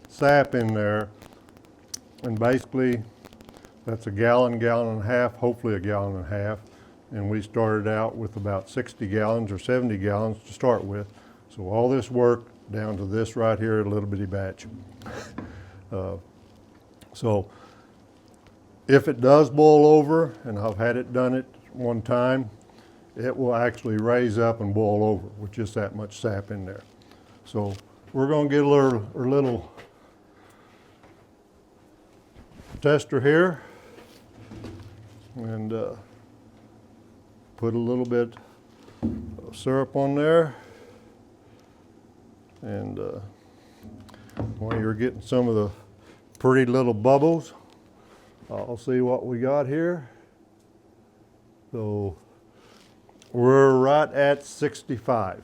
sap in there, and basically that's a gallon, gallon and a half, hopefully a gallon and a half, and we started out with about 60 gallons or 70 gallons to start with. So all this work down to this right here, a little bitty batch. So if it does boil over, and I've had it done it one time, it will actually raise up and boil over with just that much sap in there. So we're going to get a little tester here and put a little bit of syrup on there. And while you're getting some of the pretty little bubbles, I'll see what we got here. So we're right at 65.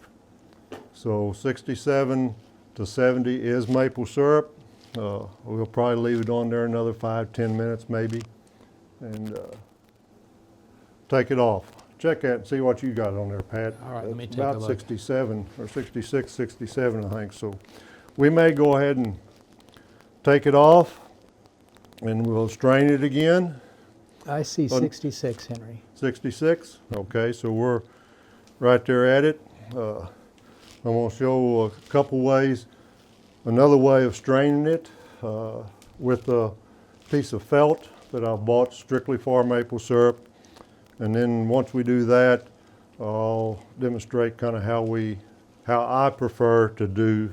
So 67 to 70 is maple syrup. We'll probably leave it on there another 5-10 minutes maybe, and take it off. Check that and see what you got on there, Pat. All right, let me take about a look. 67 or 66, 67, I think. So we may go ahead and take it off, and we'll strain it again. I see 66, Henry. 66? Okay, so we're right there at it. I'm going to show a couple ways. Another way of straining it with a piece of felt that I've bought strictly for maple syrup. And then once we do that, I'll demonstrate kind of how I prefer to do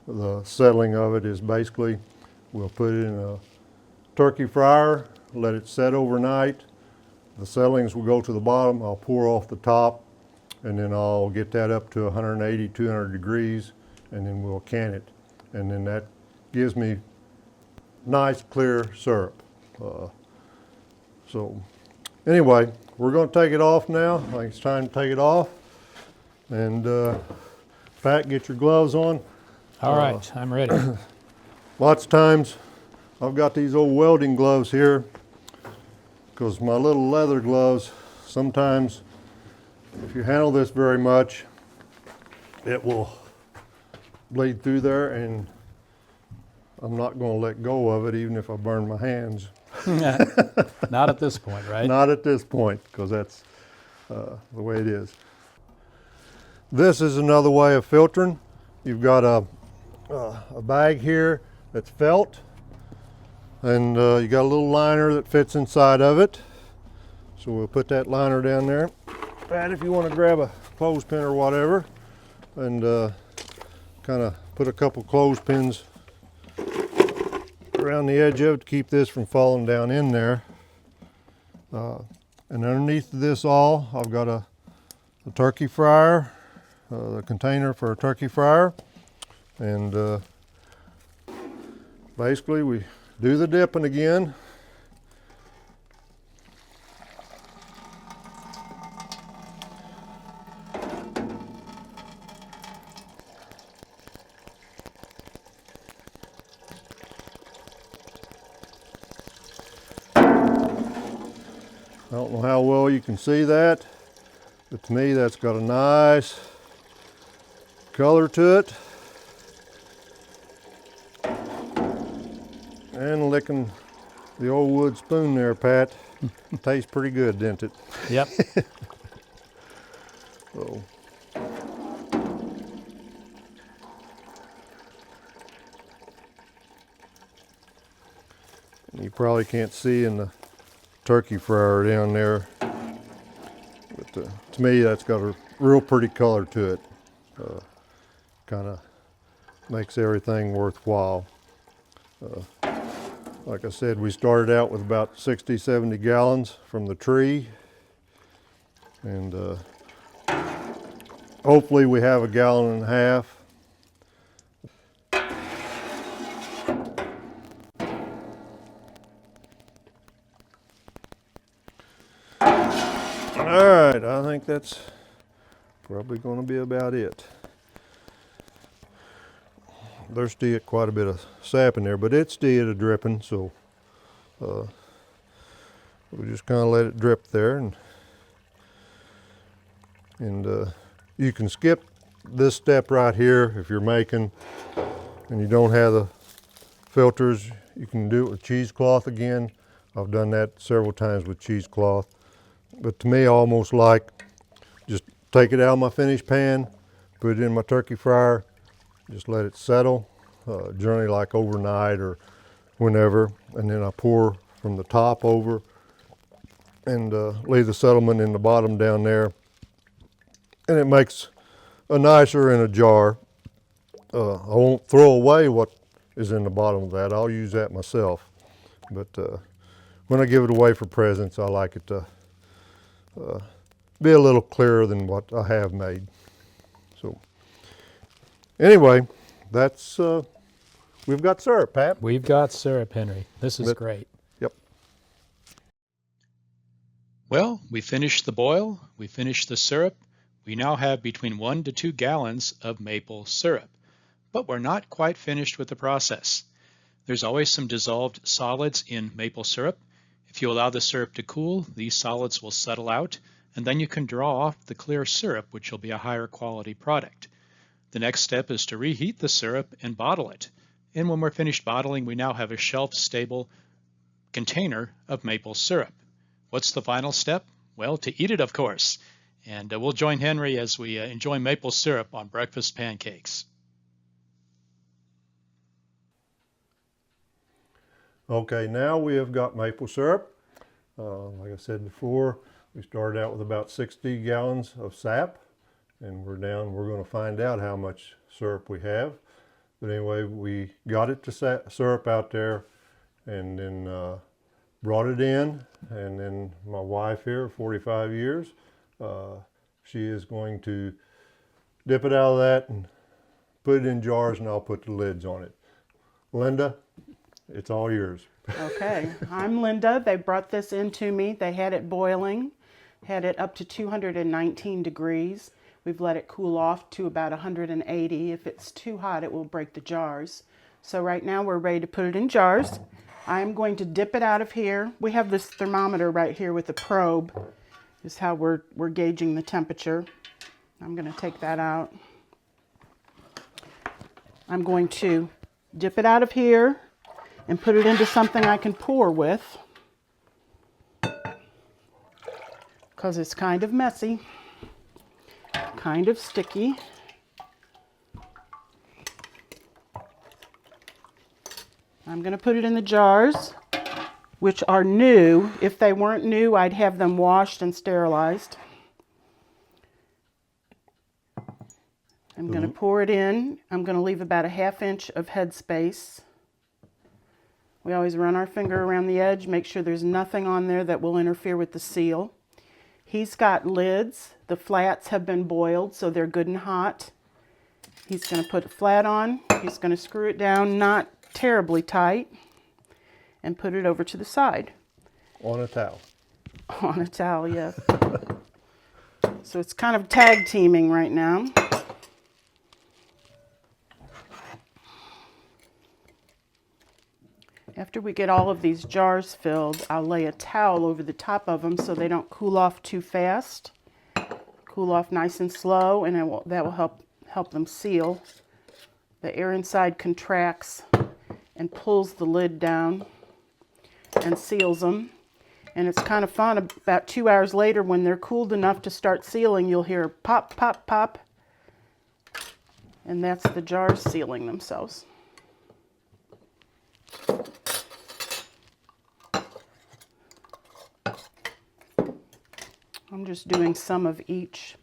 the settling of it. Is basically we'll put it in a turkey fryer, let it set overnight. The settlings will go to the bottom. I'll pour off the top, and then I'll get that up to 180, 200 degrees, and then we'll can it. And then that gives me nice clear syrup. So anyway, we're going to take it off now. I think it's time to take it off. And Pat, get your gloves on. All right, I'm ready. Lots of times I've got these old welding gloves here because my little leather gloves, sometimes if you handle this very much, it will bleed through there, and I'm not going to let go of it even if I burn my hands. Not at this point, right? Not at this point, because that's the way it is. This is another way of filtering. You've got a bag here that's felt, and you got a little liner that fits inside of it. So we'll put that liner down there. Pat, if you want to grab a clothespin or whatever, and kind of put a couple clothespins around the edge of it to keep this from falling down in there. And underneath this all, I've got a turkey fryer, the container for a turkey fryer. And basically we do the dipping again. I don't know how well you can see that, but to me that's got a nice color to it. And licking the old wood spoon there, Pat, tastes pretty good, didn't it? Yep. So. You probably can't see in the turkey fryer down there, but to me that's got a real pretty color to it. Kind of makes everything worthwhile. Like I said, we started out with about 60, 70 gallons from the tree, and hopefully we have 1.5 gallons. All right, I think that's probably going to be about it. There's still quite a bit of sap in there, but it's still dripping, so we just kind of let it drip there, and you can skip this step right here if you're making and you don't have the filters. You can do it with cheesecloth again. I've done that several times with cheesecloth. But to me, I almost like just take it out of my finished pan, put it in my turkey fryer, just let it settle, generally like overnight or whenever, and then I pour from the top over and leave the settlement in the bottom down there, and it makes a nicer in a jar. I won't throw away what is in the bottom of that. I'll use that myself, but when I give it away for presents, I like it to be a little clearer than what I have made. So anyway, that's we've got syrup, Pat. We've got syrup, Henry. This is But- great. Yep. Well, we finished the boil, we finished the syrup. We now have between 1 to 2 gallons of maple syrup, but we're not quite finished with the process. There's always some dissolved solids in maple syrup. If you allow the syrup to cool, these solids will settle out, and then you can draw off the clear syrup, which will be a higher quality product. The next step is to reheat the syrup and bottle it. And when we're finished bottling, we now have a shelf-stable container of maple syrup. What's the final step? Well, to eat it, of course. And we'll join Henry as we enjoy maple syrup on breakfast pancakes. Okay, now we have got maple syrup. Like I said before, we started out with about 60 gallons of sap, and we're going to find out how much syrup we have. But anyway, we got it to syrup out there, and then brought it in, and then my wife here, 45 years, she is going to dip it out of that and put it in jars, and I'll put the lids on it. Linda, it's all yours. Okay, I'm Linda. They brought this in to me. They had it boiling, had it up to 219 degrees. We've let it cool off to about 180. If it's too hot, it will break the jars. So right now we're ready to put it in jars. I'm going to dip it out of here. We have this thermometer right here with a probe. This is how we're gauging the temperature. I'm going to take that out. I'm going to dip it out of here and put it into something I can pour with, because it's kind of messy, kind of sticky. I'm going to put it in the jars, which are new. If they weren't new, I'd have them washed and sterilized. I'm going to pour it in. I'm going to leave about a ½ inch of head space. We always run our finger around the edge, make sure there's nothing on there that will interfere with the seal. He's got lids. The flats have been boiled, so they're good and hot. He's going to put it flat on. He's going to screw it down, not terribly tight, and put it over to the side. On a towel. On a towel, yeah. So it's kind of tag teaming right now. After we get all of these jars filled, I'll lay a towel over the top of them so they don't cool off too fast. Cool off nice and slow, and that will help them seal. The air inside contracts and pulls the lid down and seals them. And it's kind of fun. About 2 hours later, when they're cooled enough to start sealing, you'll hear pop, pop, pop. And that's the jars sealing themselves. I'm just doing some of each.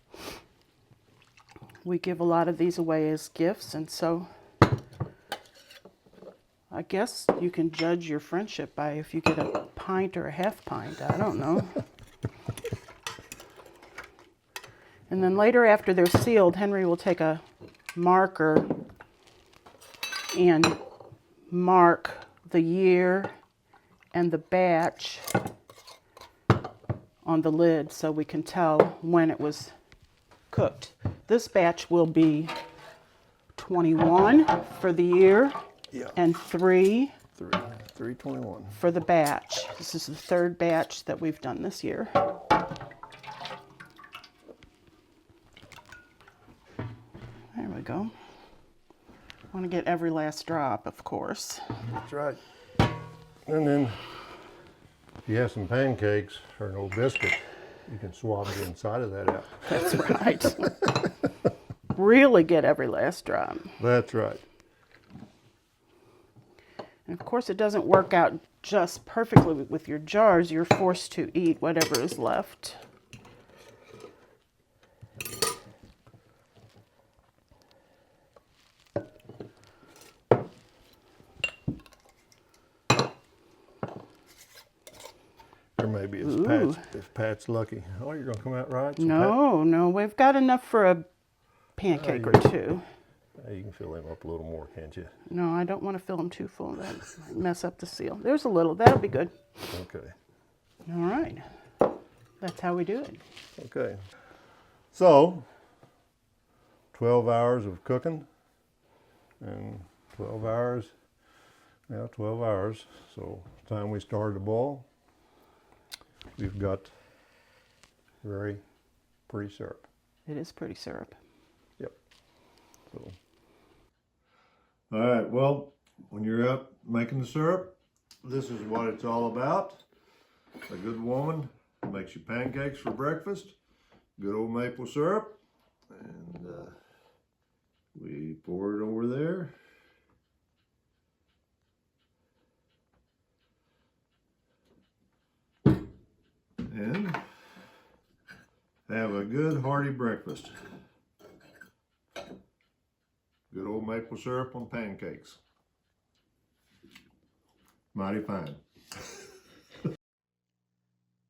We give a lot of these away as gifts, and so I guess you can judge your friendship by if you get a pint or a ½ pint. I don't know. And then later, after they're sealed, Henry will take a marker and mark the year and the batch on the lid so we can tell when it was cooked. This batch will be 21 for the year, Yeah. and 321. for the batch. This is the third batch that we've done this year. There we go. Want to get every last drop, of course. That's right. And then if you have some pancakes or an old biscuit, you can swab the inside of that out. That's right. really get every last drop. That's right. And of course, it doesn't work out just perfectly with your jars. You're forced to eat whatever is left. Or maybe it's Pat's lucky. Oh, you're gonna come out right? So No, we've got enough for a pancake or two. You can fill him up a little more, can't you? No, I don't want to fill them too full. That might mess up the seal. There's a little. That'll be good. Okay. All right. That's how we do it. Okay. So, 12 hours of cooking and 12 hours. Yeah, 12 hours. So, time we started to boil, we've got very pretty syrup. It is pretty syrup. Yep. So. All right, well, when you're up making the syrup, this is what it's all about. A good woman makes you pancakes for breakfast, good old maple syrup, and we pour it over there. And have a good hearty breakfast. Good old maple syrup on pancakes. Mighty fine.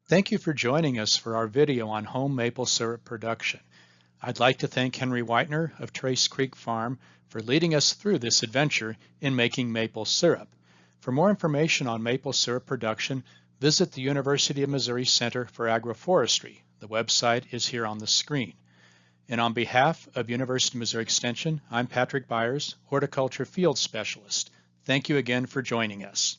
Thank you for joining us for our video on home maple syrup production. I'd like to thank Henry Whitener of Trace Creek Farm for leading us through this adventure in making maple syrup. For more information on maple syrup production, visit the University of Missouri Center for Agroforestry. The website is here on the screen. And on behalf of University of Missouri Extension, I'm Patrick Byers, Horticulture Field Specialist. Thank you again for joining us.